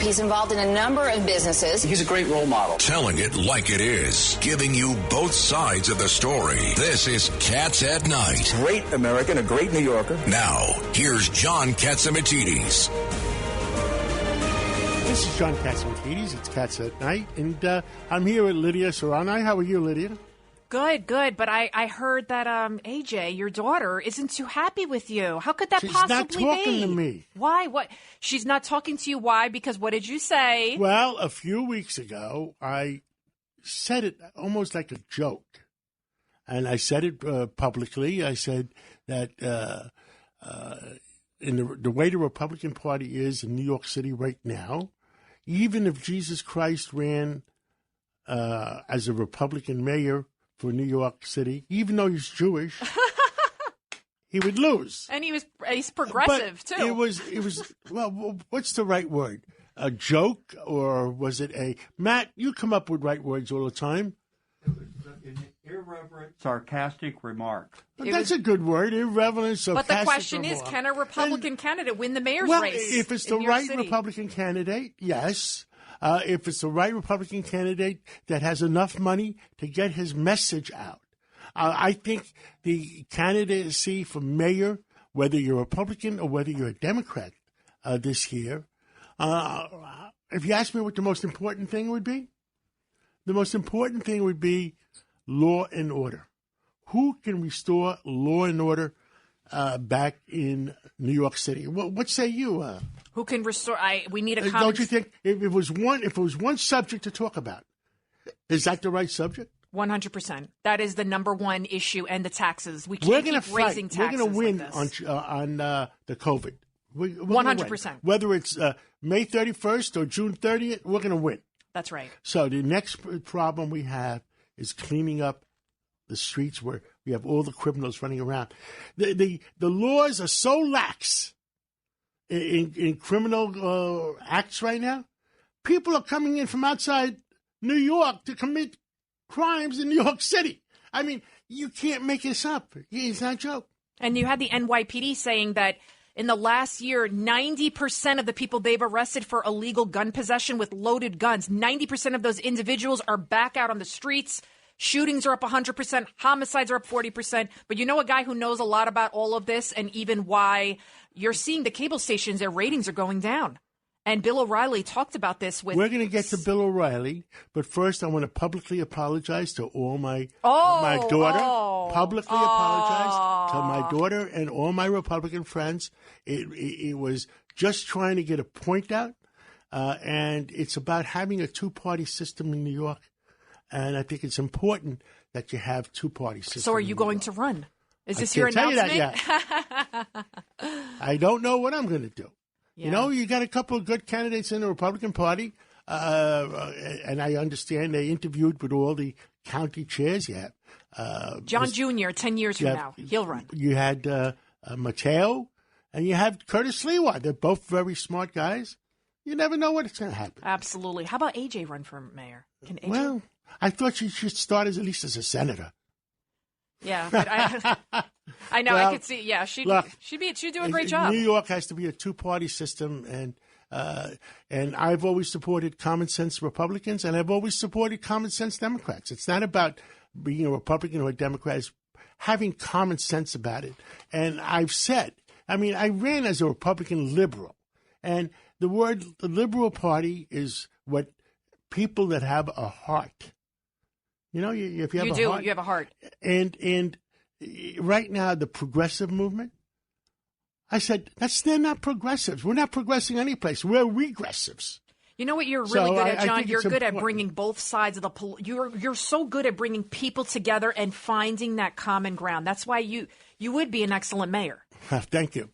He's involved in a number of businesses. He's a great role model. Telling it like it is, giving you both sides of the story. This is Cats at Night. Great American, a great New Yorker. Now, here's John Catsimatidis. This is John Catsimatidis. It's Cats at Night, and I'm here with Lydia Serrani. How are you, Lydia? Good. But I heard that AJ, your daughter, isn't too happy with you. How could that possibly be? She's not talking to me. Why? What? She's not talking to you. Why? Because what did you say? Well, a few weeks ago, I said it almost like a joke, and I said it publicly. I said that in the way the Republican Party is in New York City right now, even if Jesus Christ ran as a Republican mayor for New York City, even though he's Jewish, he would lose. And he's progressive, but too. It was, well, what's the right word? A joke, or was it Matt, you come up with right words all the time. It was an irreverent, sarcastic remark. But that's a good word, irreverent, sarcastic. But the question remark. is, can a Republican candidate win the mayor's well, race? If it's the right Republican candidate, yes. If it's the right Republican candidate that has enough money to get his message out. I think the candidacy for mayor, whether you're a Republican or whether you're a Democrat this year, if you ask me what the most important thing would be, the most important thing would be law and order. Who can restore law and order back in New York City? What say you? Who can restore? We need a comment. Don't you think if it was one subject to talk about, is that the right subject? 100%. That is the number one issue, and the taxes. We can't keep raising taxes. We're going to win like on the COVID. 100%. Whether it's May 31st or June 30th, we're going to win. That's right. So the next problem we have is cleaning up the streets where we have all the criminals running around. The laws are so lax in criminal acts right now. People are coming in from outside New York to commit crimes in New York City. I mean, you can't make this up. It's not a joke. And you had the NYPD saying that in the last year, 90% of the people they've arrested for illegal gun possession with loaded guns, 90% of those individuals are back out on the streets. Shootings are up 100%. Homicides are up 40%. But you know a guy who knows a lot about all of this and even why you're seeing the cable stations, their ratings are going down. And Bill O'Reilly talked about this with... We're going to get to Bill O'Reilly, but first I want to publicly apologize to all my daughter. Publicly apologize to my daughter and all my Republican friends. It was just trying to get a point out, and it's about having a two-party system in New York. And I think it's important that you have two-party systems. So are you going to run? Is this your announcement? I can't tell you that yet. I don't know what I'm going to do. Yeah. You know, you got a couple of good candidates in the Republican Party, and I understand they interviewed with all the county chairs yet. John Jr., 10 years from now, he'll run. You had Mateo, and you have Curtis Lewa. They're both very smart guys. You never know what's going to happen. Absolutely. How about AJ run for mayor? Can AJ? Well, I thought she should start at least as a senator. Yeah, but I know. Well, I could see. Yeah, she'd do a great job. New York has to be a two-party system, and I've always supported common sense Republicans, and I've always supported common sense Democrats. It's not about being a Republican or a Democrat; it's having common sense about it. And I've said, I mean, I ran as a Republican liberal, and the liberal party is what people that have a heart. You know, if you have a heart. You have a heart. And right now, the progressive movement, I said, they're not progressives. We're not progressing any place. We're regressives. You know what you're really good at, John? You're good at bringing both sides of the you're so good at bringing people together and finding that common ground. That's why you would be an excellent mayor. Thank you.